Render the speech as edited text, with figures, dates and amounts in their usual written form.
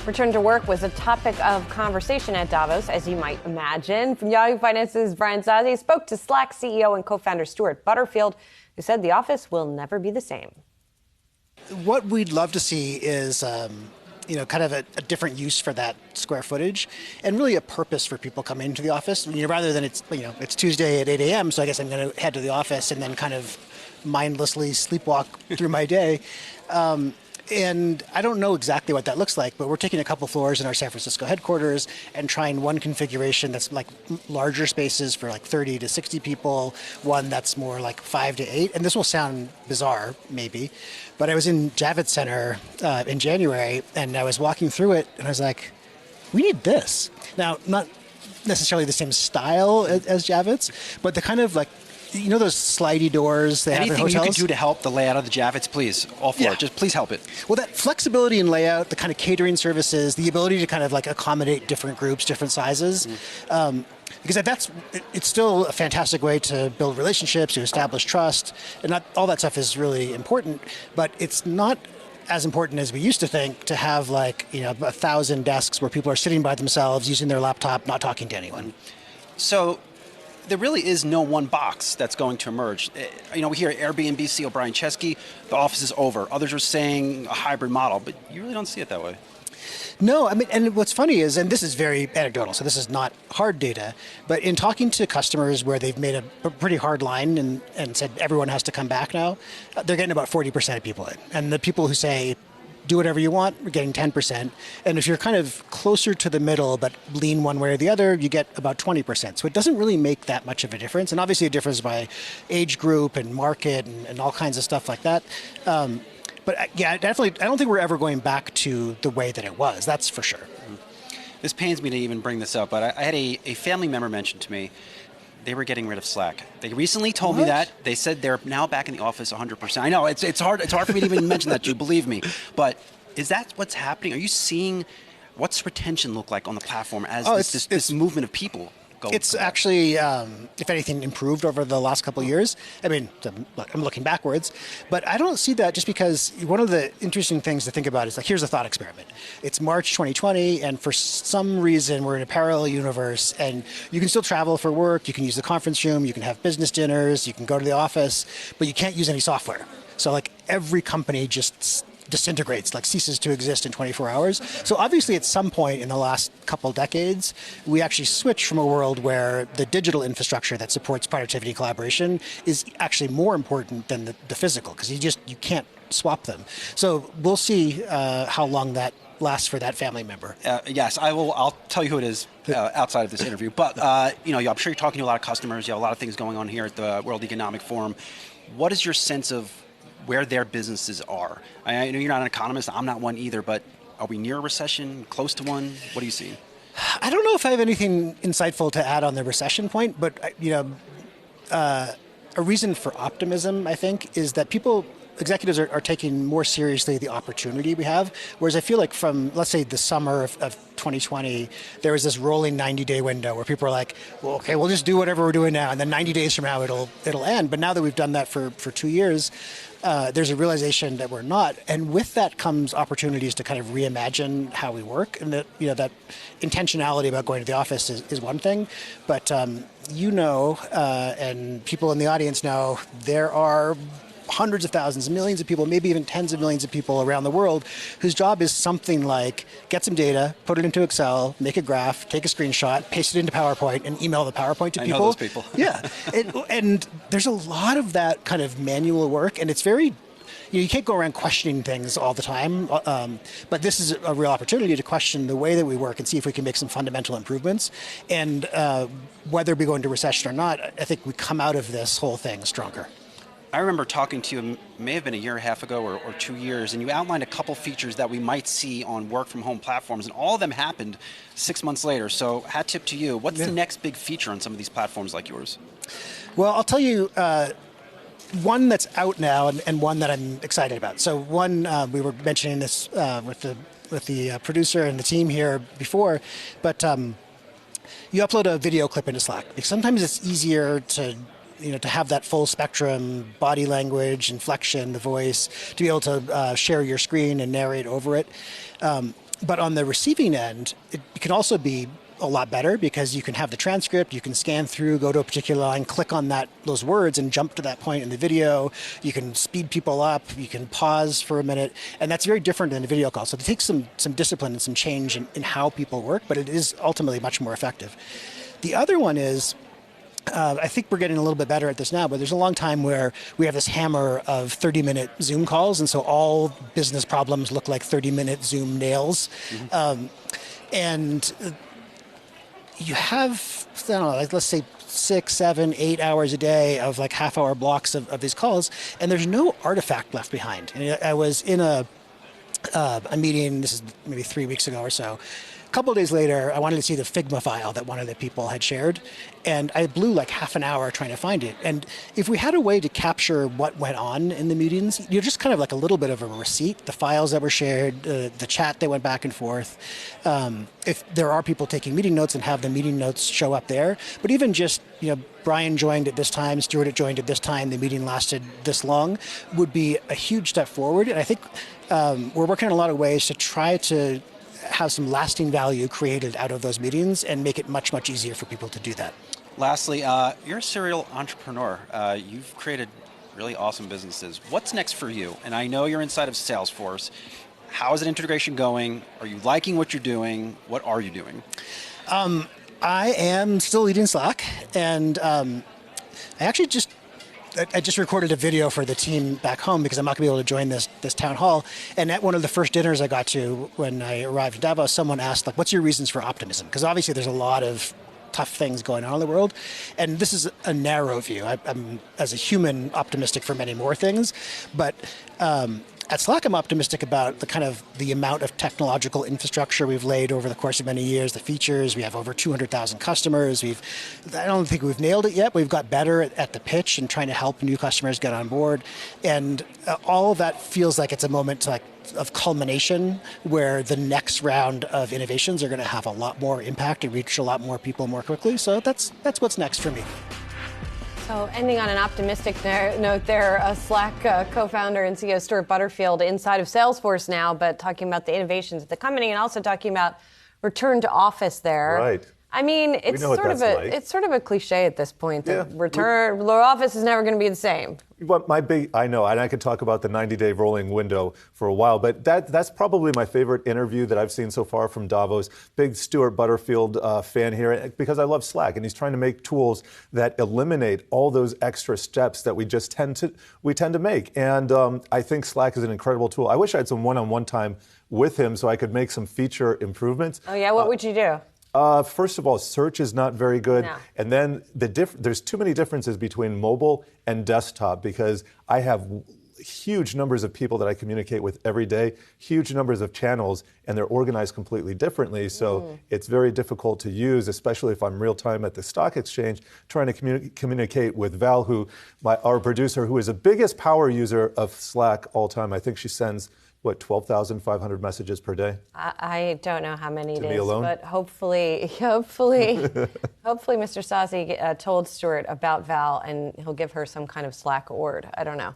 Return to work was a topic of conversation at Davos, as you might imagine. From Yahoo Finance's Brian Sozzi spoke to Slack CEO and co-founder Stewart Butterfield, who said the office will never be the same. What we'd love to see is, kind of a different use for that square footage, and really a purpose for people coming into the office. Rather than it's Tuesday at 8 a.m., so I guess I'm going to head to the office and then kind of mindlessly sleepwalk through my day. And I don't know exactly what that looks like, but we're taking a couple floors in our San Francisco headquarters and trying one configuration that's like larger spaces for like 30 to 60 people, one that's more like 5 to 8. And this will sound bizarre, maybe, but I was in Javits Center in January, and I was walking through it, and I was like, we need this. Now, not necessarily the same style as Javits, but the kind of like, those slidey doors they have in hotels? Anything you can do to help the layout of the Javits, please. All for it. Just please help it. Well, that flexibility in layout, the kind of catering services, the ability to kind of like accommodate different groups, different sizes, because it's still a fantastic way to build relationships, to establish trust, and all that stuff is really important, but it's not as important as we used to think to have 1,000 desks where people are sitting by themselves, using their laptop, not talking to anyone. So there really is no one box that's going to emerge. We hear Airbnb CEO Brian Chesky, the office is over. Others are saying a hybrid model, but you really don't see it that way. No, and what's funny is, and this is very anecdotal, so this is not hard data, but in talking to customers where they've made a pretty hard line and said everyone has to come back now, they're getting about 40% of people in. And the people who say, do whatever you want, we're getting 10%. And if you're kind of closer to the middle but lean one way or the other, you get about 20%. So it doesn't really make that much of a difference. And obviously a difference by age group and market and all kinds of stuff like that. But definitely, I don't think we're ever going back to the way that it was. That's for sure. This pains me to even bring this up, but I had a family member mention to me they were getting rid of Slack. They recently told me that. They said they're now back in the office 100%. I know, it's hard for me to even mention that, you believe me. But is that what's happening? Are you seeing, what's retention look like on the platform as this movement of people go? It's actually, if anything, improved over the last couple of years. I mean, I'm looking backwards, but I don't see that just because one of the interesting things to think about is here's a thought experiment. It's March 2020, and for some reason, we're in a parallel universe, and you can still travel for work, you can use the conference room, you can have business dinners, you can go to the office, but you can't use any software. So every company just disintegrates, ceases to exist in 24 hours. So obviously at some point in the last couple decades, we actually switched from a world where the digital infrastructure that supports productivity and collaboration is actually more important than the physical, because you can't swap them. So we'll see how long that lasts for that family member. Yes, I will. I'll tell you who it is outside of this interview. But I'm sure you're talking to a lot of customers. You have a lot of things going on here at the World Economic Forum. What is your sense of where their businesses are? I know you're not an economist. I'm not one either. But are we near a recession? Close to one? What do you see? I don't know if I have anything insightful to add on the recession point, but a reason for optimism, I think, is that executives are taking more seriously the opportunity we have. Whereas I feel like from, let's say, the summer of 2020, there was this rolling 90-day window where people were like, well, okay, we'll just do whatever we're doing now, and then 90 days from now it'll end. But now that we've done that for 2 years, there's a realization that we're not. And with that comes opportunities to kind of reimagine how we work. And that intentionality about going to the office is one thing. But and people in the audience know, there are hundreds of thousands, millions of people, maybe even tens of millions of people around the world whose job is something like get some data, put it into Excel, make a graph, take a screenshot, paste it into PowerPoint, and email the PowerPoint to people. I know those people. Yeah. And there's a lot of that kind of manual work, and it's very, you can't go around questioning things all the time, but this is a real opportunity to question the way that we work and see if we can make some fundamental improvements. And whether we go into recession or not, I think we come out of this whole thing stronger. I remember talking to you, may have been a year and a half ago or 2 years, and you outlined a couple features that we might see on work-from-home platforms, and all of them happened 6 months later. So hat tip to you. What's the next big feature on some of these platforms like yours? Well, I'll tell you one that's out now and one that I'm excited about. So one, we were mentioning this with the producer and the team here before, but you upload a video clip into Slack. Sometimes it's easier to have that full spectrum, body language, inflection, the voice, to be able to share your screen and narrate over it. But on the receiving end, it can also be a lot better because you can have the transcript, you can scan through, go to a particular line, click on those words and jump to that point in the video. You can speed people up, you can pause for a minute, and that's very different than a video call. So it takes some discipline and some change in how people work, but it is ultimately much more effective. The other one is, I think we're getting a little bit better at this now, but there's a long time where we have this hammer of 30-minute Zoom calls, and so all business problems look like 30-minute Zoom nails. And you have, I don't know, like let's say 6, 7, 8 hours a day of like half-hour blocks of these calls, and there's no artifact left behind. And I was in a meeting, this is maybe 3 weeks ago or so. A couple of days later, I wanted to see the Figma file that one of the people had shared, and I blew like half an hour trying to find it. And if we had a way to capture what went on in the meetings, you're just kind of like a little bit of a receipt, the files that were shared, the chat that went back and forth. If there are people taking meeting notes, and have the meeting notes show up there. But even just, Brian joined at this time, Stewart had joined at this time, the meeting lasted this long, would be a huge step forward. And I think we're working on a lot of ways to try to have some lasting value created out of those meetings and make it much, much easier for people to do that. Lastly, you're a serial entrepreneur. You've created really awesome businesses. What's next for you? And I know you're inside of Salesforce. How is the integration going? Are you liking what you're doing? What are you doing? I am still leading Slack, and I just recorded a video for the team back home because I'm not going to be able to join this town hall. And at one of the first dinners I got to when I arrived in Davos, someone asked, like, what's your reasons for optimism? Because obviously there's a lot of tough things going on in the world. And this is a narrow view. I'm, as a human, optimistic for many more things. But at Slack, I'm optimistic about the amount of technological infrastructure we've laid over the course of many years, the features. We have over 200,000 customers. I don't think we've nailed it yet, but we've got better at the pitch and trying to help new customers get on board. And all of that feels like it's a moment of culmination where the next round of innovations are going to have a lot more impact and reach a lot more people more quickly. So that's what's next for me. So ending on an optimistic note there, Slack co-founder and CEO Stewart Butterfield inside of Salesforce now, but talking about the innovations at the company and also talking about return to office there. Right. I mean, it's sort of a cliche at this point that the office is never going to be the same. But I know, and I could talk about the 90-day rolling window for a while, but that's probably my favorite interview that I've seen so far from Davos. Big Stewart Butterfield fan here, because I love Slack, and he's trying to make tools that eliminate all those extra steps that we tend to make. And I think Slack is an incredible tool. I wish I had some one-on-one time with him so I could make some feature improvements. Oh yeah, what would you do? First of all, search is not very good. No. And then there's too many differences between mobile and desktop because I have huge numbers of people that I communicate with every day, huge numbers of channels, and they're organized completely differently. So it's very difficult to use, especially if I'm real time at the stock exchange, trying to communicate with Val, our producer, who is the biggest power user of Slack all time. I think she sends 12,500 messages per day? I don't know how many it is, alone? but hopefully Mr. Sozzi told Stewart about Val and he'll give her some kind of Slack award. I don't know.